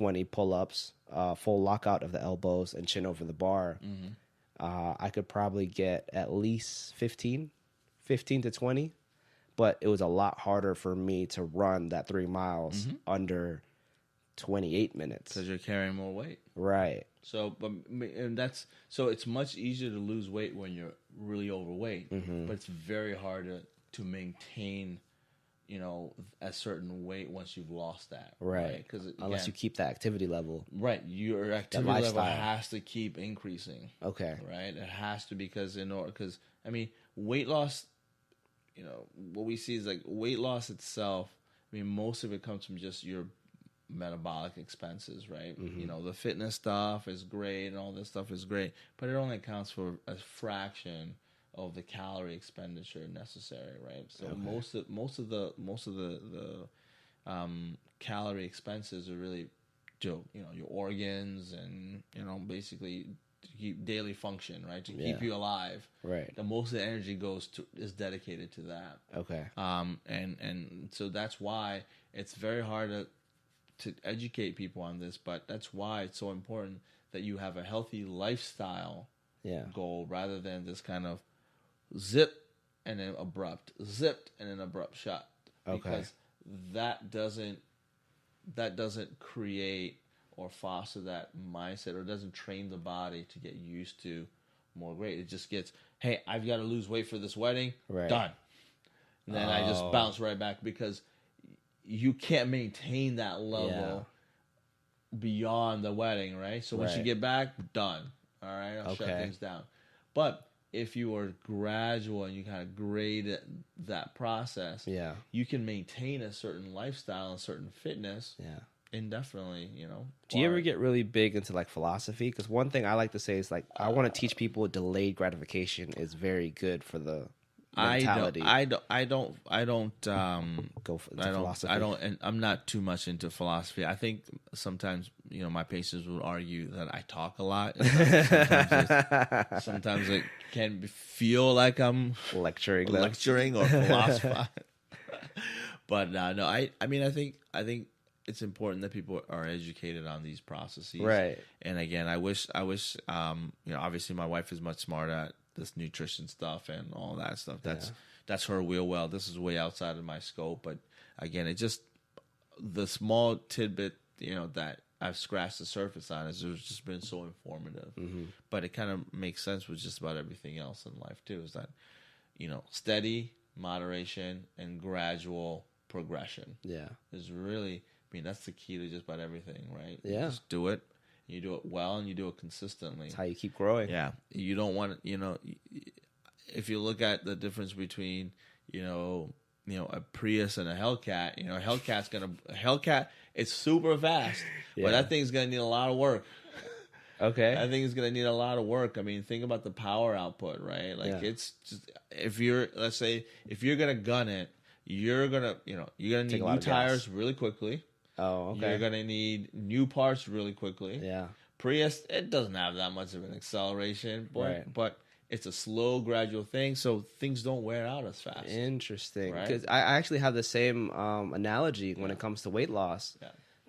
20 pull-ups, full lockout of the elbows and chin over the bar, I could probably get at least 15 to 20. But it was a lot harder for me to run that 3 miles under 28 minutes. Because you're carrying more weight. Right. So, so it's much easier to lose weight when you're really overweight, but it's very hard to maintain, a certain weight once you've lost that. Right. Because unless you keep that activity level. Right. Your activity level has to keep increasing. Okay. Right. It has to, because weight loss, what we see is like weight loss itself. Most of it comes from just your metabolic expenses, right? The fitness stuff is great and all this stuff is great, but it only accounts for a fraction of the calorie expenditure necessary, right? So most of the calorie expenses are really your organs and basically to keep daily function, right? To keep you alive, right? The most of the energy is dedicated to that. Okay. And so that's why it's very hard to educate people on this, but that's why it's so important that you have a healthy lifestyle goal rather than this kind of zip and then abrupt, zipped and then abrupt shot. Because that doesn't create or foster that mindset, or doesn't train the body to get used to more weight. It just gets, hey, I've got to lose weight for this wedding. Right. Done. And then I just bounce right back, because you can't maintain that level beyond the wedding, right? So once you get back, done. All right, I'll shut things down. But if you are gradual and you kind of grade that process, you can maintain a certain lifestyle and certain fitness indefinitely, Do you ever get really big into like philosophy? Because one thing I like to say is like, I want to teach people delayed gratification is very good for the mentality. I don't go for philosophy. And I'm not too much into philosophy. I think sometimes my patients would argue that I talk a lot. Sometimes it can feel like I'm lecturing or philosophizing. But no, I think it's important that people are educated on these processes, right? And again, I wish obviously my wife is much smarter at this nutrition stuff and all that stuff. That's her wheel. This is way outside of my scope. But again, it just, the small tidbit that I've scratched the surface on has just been so informative. But it kind of makes sense with just about everything else in life too. Is that steady moderation and gradual progression. Is really, that's the key to just about everything, right? Just do it. You do it well, and you do it consistently. That's how you keep growing. Yeah. You don't want to, if you look at the difference between, a Prius and a Hellcat, a Hellcat, it's super fast, but that thing's going to need a lot of work. Okay. I think it's going to need a lot of work. Think about the power output, right? Like it's just, if you're going to gun it, you're going to need new tires really quickly. Oh, okay. You're going to need new parts really quickly. Yeah. Prius, it doesn't have that much of an acceleration, but it's a slow, gradual thing, so things don't wear out as fast. Interesting. Because I actually have the same analogy when it comes to weight loss,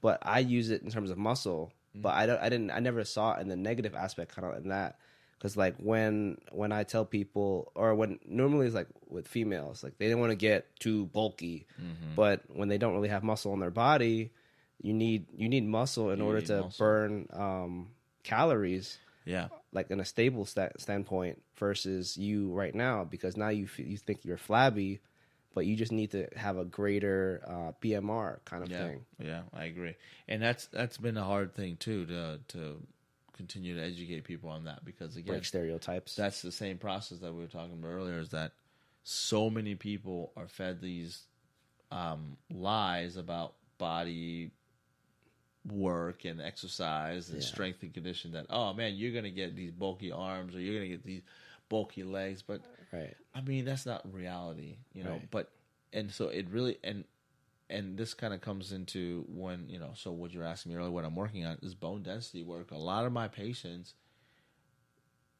but I use it in terms of muscle. But I never saw it in the negative aspect, kind of in that. Because like when I tell people, or when normally it's like with females, like they don't want to get too bulky, but when they don't really have muscle in their body, you need muscle in order to burn calories. Yeah, like in a stable standpoint versus you right now, because now you think you're flabby, but you just need to have a greater BMR kind of thing. Yeah, I agree, and that's been a hard thing too to continue to educate people on that, because again, break stereotypes. That's the same process that we were talking about earlier, is that so many people are fed these lies about body work and exercise and strength and condition, that, oh man, you're going to get these bulky arms, or you're going to get these bulky legs, but that's not reality, but, and so it really, and this kind of comes into when, so what you're asking me earlier, what I'm working on is bone density work. A lot of my patients,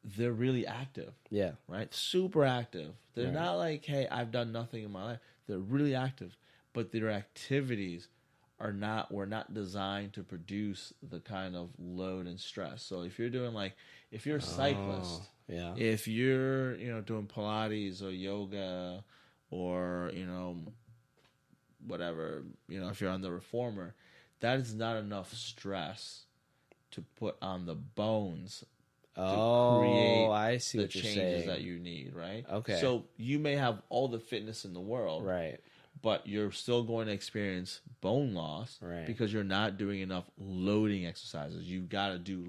they're really active. Yeah. Right? Super active. They're not like, hey, I've done nothing in my life. They're really active, but their activities were not designed to produce the kind of load and stress. So if you're doing if you're a cyclist, if you're doing Pilates or yoga or whatever, if you're on the reformer, that is not enough stress to put on the bones to create I see the what you're changes saying. that you need, right? Okay. So you may have all the fitness in the world, Right. but you're still going to experience bone loss because you're not doing enough loading exercises. You've got to do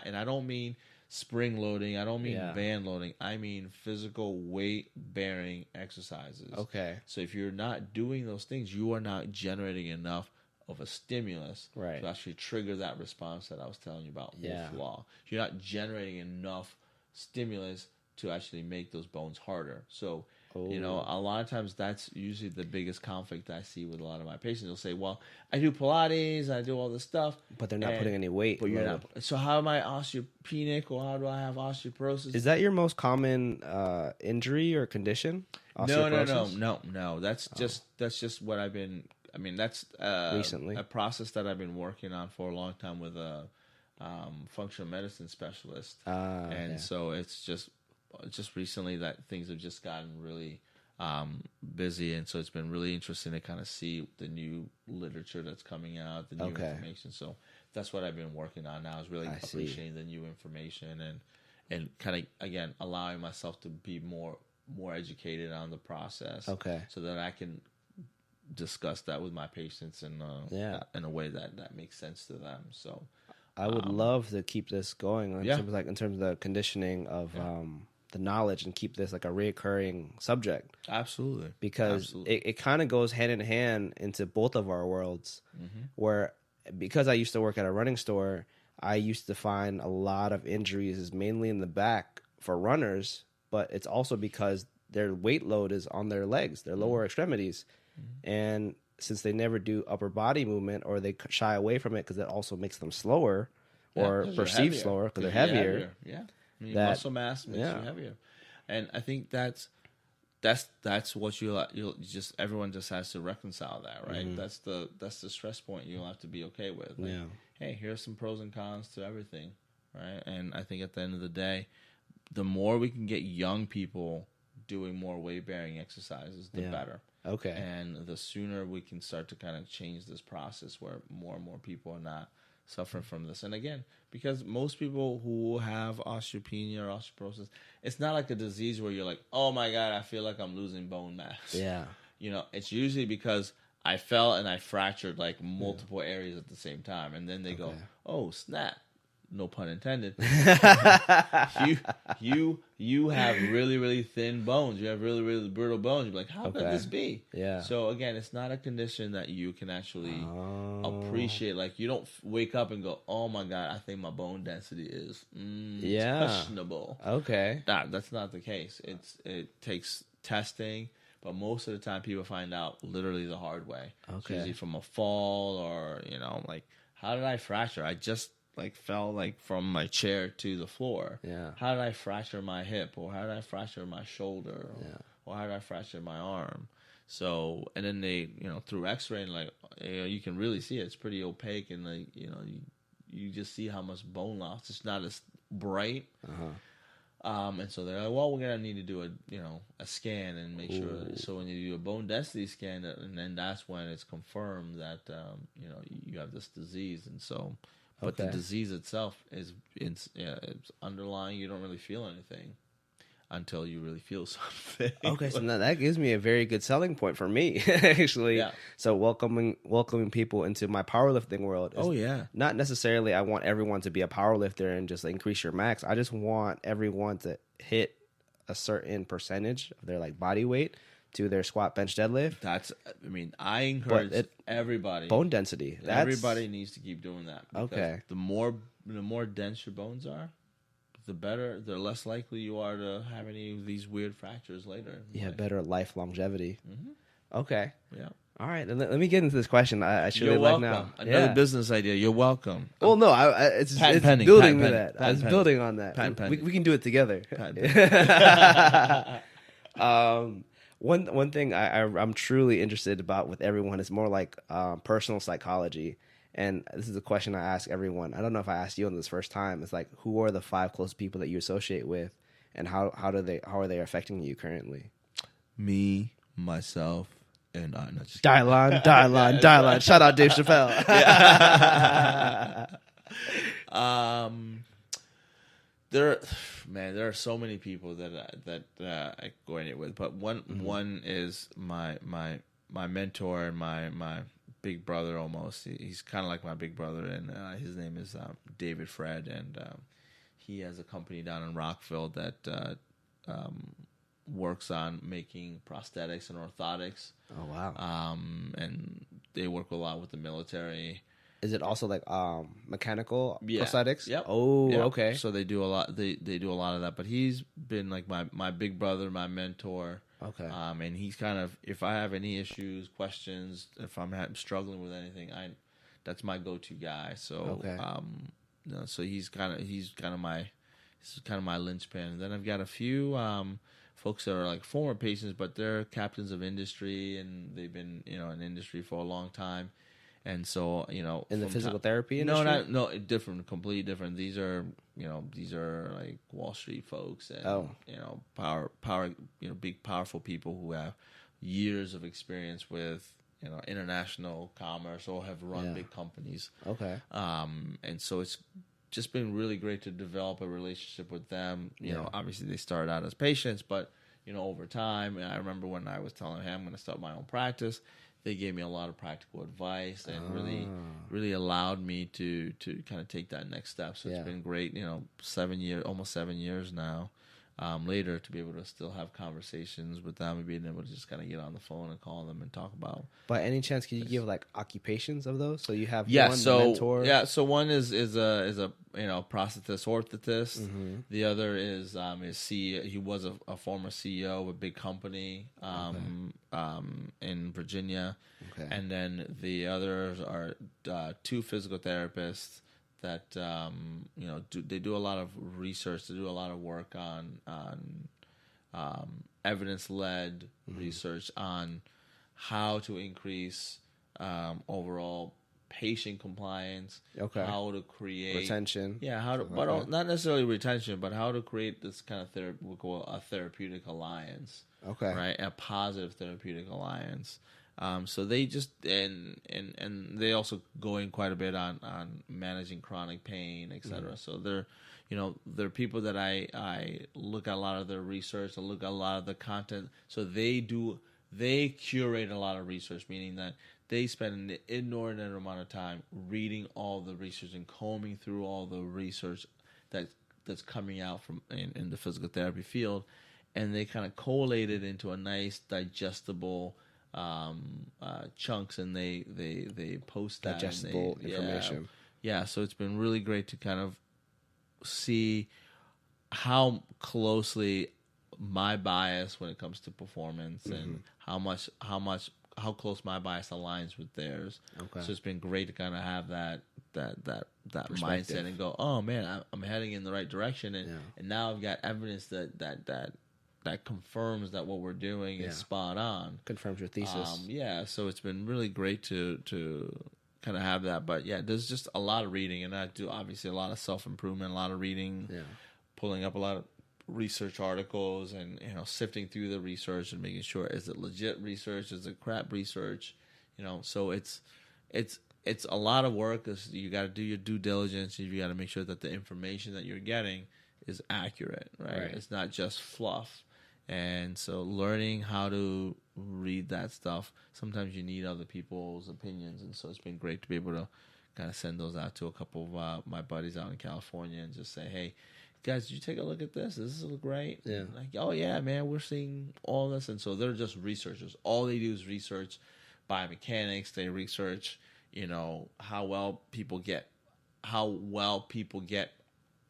and I don't mean spring loading, I don't mean band loading, I mean physical weight bearing exercises. Okay. So if you're not doing those things, you are not generating enough of a stimulus to actually trigger that response that I was telling you about, Wolff's Law. You're not generating enough stimulus to actually make those bones harder. So, a lot of times that's usually the biggest conflict I see with a lot of my patients. They'll say, well, I do Pilates, I do all this stuff. But they're not putting any weight. But you're not. So how am I osteopenic, or how do I have osteoporosis? Is that your most common injury or condition? No. That's just what I've been... I mean, that's recently a process that I've been working on for a long time with a functional medicine specialist, so it's just recently that things have just gotten really busy, and so it's been really interesting to kind of see the new literature that's coming out, the new information. So that's what I've been working on now, is really appreciating the new information and kind of again allowing myself to be more educated on the process, so that I can discuss that with my patients in a way that makes sense to them. So I would love to keep this going in terms of the conditioning of the knowledge, and keep this like a reoccurring subject. Absolutely. Because it kind of goes hand in hand into both of our worlds, where because I used to work at a running store, I used to find a lot of injuries mainly in the back for runners, but it's also because their weight load is on their legs, their lower extremities. And since they never do upper body movement, or they shy away from it because it also makes them slower or perceived slower because they're heavier. Yeah, I mean, muscle mass makes you heavier, and I think that's what you'll just everyone just has to reconcile that, right? That's the stress point you'll have to be okay with. Like, hey, here's some pros and cons to everything, right? And I think at the end of the day, the more we can get young people doing more weight bearing exercises, the better. Okay. And the sooner we can start to kind of change this process where more and more people are not suffering from this. And again, because most people who have osteopenia or osteoporosis, it's not like a disease where you're like, oh my God, I feel like I'm losing bone mass. Yeah. It's usually because I fell and I fractured like multiple areas at the same time. And then they go, oh, snap. No pun intended. you have really, really thin bones. You have really, really brittle bones. You're like, how could this be? Yeah. So again, it's not a condition that you can actually appreciate. Like, you don't wake up and go, oh my God, I think my bone density is questionable. Okay. That's not the case. It takes testing, but most of the time people find out literally the hard way. Okay. It's usually from a fall, or like, how did I fracture? I just fell from my chair to the floor. Yeah. How did I fracture my hip, or how did I fracture my shoulder, or how did I fracture my arm? So, and then they, through X-ray, and you can really see it. It's pretty opaque, and you just see how much bone loss. It's not as bright. And so they're like, well, we're gonna need to do a scan and make sure. So when you do a bone density scan, and then that's when it's confirmed that you have this disease, and so. But the disease itself it's underlying. You don't really feel anything until you really feel something. Okay, so now that gives me a very good selling point for me, actually. Yeah. So welcoming people into my powerlifting world. Not necessarily I want everyone to be a powerlifter and just increase your max. I just want everyone to hit a certain percentage of their body weight to their squat, bench, deadlift. I encourage everybody. Bone density. Everybody needs to keep doing that. Okay. The more dense your bones are, the better. The less likely you are to have any of these weird fractures later. Yeah, better life longevity. Mm-hmm. Okay. Yeah. All right. Let me get into this question. I should You're like welcome. now. Another business idea. You're welcome. Well, no, it's building to that. I was building on that. We can do it together. One thing I'm truly interested about with everyone is more like personal psychology. And this is a question I ask everyone. I don't know if I asked you on this first time. It's like, who are the 5 close people that you associate with, and how are they affecting you currently? Me, myself, and I. No, just Dylon. Shout out Dave Chappelle. There are so many people that I coordinate with, but one is my mentor and my big brother almost. He's kind of like my big brother, and his name is David Fred, and he has a company down in Rockville that works on making prosthetics and orthotics. Oh wow! And they work a lot with the military. Is it also like mechanical Yeah. prosthetics? Yep. Oh, Yep. okay. So they do a lot. They do a lot of that. But he's been like my big brother, my mentor. Okay. And he's kind of, if I have any issues, questions, if I'm struggling with anything, that's my go-to guy. So Okay. So he's kind of my linchpin. And then I've got a few folks that are like former patients, but they're captains of industry, and they've been in industry for a long time. And so, in the physical therapy industry? Different, completely different. These are like Wall Street folks and power, big powerful people who have years of experience with international commerce or have run big companies. Okay. And so it's just been really great to develop a relationship with them. Obviously they started out as patients, but over time, and I remember when I was telling him I'm going to start my own practice, they gave me a lot of practical advice and really allowed me to kind of take that next step. So it's been great, almost 7 years now, later, to be able to still have conversations with them and being able to just kind of get on the phone and call them and talk about. By any chance, can you give like occupations of those? So you have one mentor. Yeah, so one is a prosthetist orthotist. Mm-hmm. The other is CEO. He was a former CEO of a big company in Virginia. Okay. And then the others are 2 physical therapists that they do a lot of research. They do a lot of work on evidence-led research on how to increase overall patient compliance. Okay. How to create retention. Yeah. Not necessarily retention, but how to create this kind of we call a therapeutic alliance. Okay. Right. A positive therapeutic alliance. So they just and they also go in quite a bit on managing chronic pain, etc. So they're people that I look at a lot of their research, I look at a lot of the content. So they curate a lot of research, meaning that they spend an inordinate amount of time reading all the research and combing through all the research that's coming out from in the physical therapy field, and they kind of collate it into a nice digestible chunks, and they post that digestible information. Yeah, so it's been really great to kind of see how closely my bias when it comes to performance and how close my bias aligns with theirs. Okay. So it's been great to kind of have that mindset and go, oh man, I'm heading in the right direction, and now I've got evidence that confirms that what we're doing is spot on. Confirms your thesis. So it's been really great to kind of have that. But there's just a lot of reading, and I do obviously a lot of self-improvement, a lot of reading, pulling up a lot of research articles, and sifting through the research and making sure, is it legit research, is it crap research, so it's a lot of work, because you got to do your due diligence, and you got to make sure that the information that you're getting is accurate, right? It's not just fluff. And so learning how to read that stuff, sometimes you need other people's opinions, and so it's been great to be able to kind of send those out to a couple of my buddies out in California and just say, hey, guys, did you take a look at this? Does this look great? Yeah. Like, oh yeah, man, we're seeing all this. And so they're just researchers. All they do is research biomechanics. They research, how well people get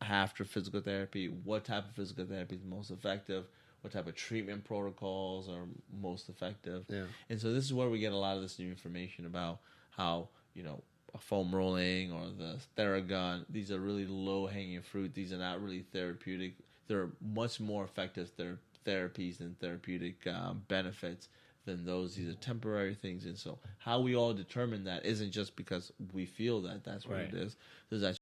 after physical therapy, what type of physical therapy is most effective, what type of treatment protocols are most effective. Yeah. And so this is where we get a lot of this new information about how, a foam rolling or the Theragun, these are really low-hanging fruit. These are not really therapeutic. They're much more effective therapies and therapeutic benefits, then these are temporary things. And so how we all determine that isn't just because we feel that that's what it is. There's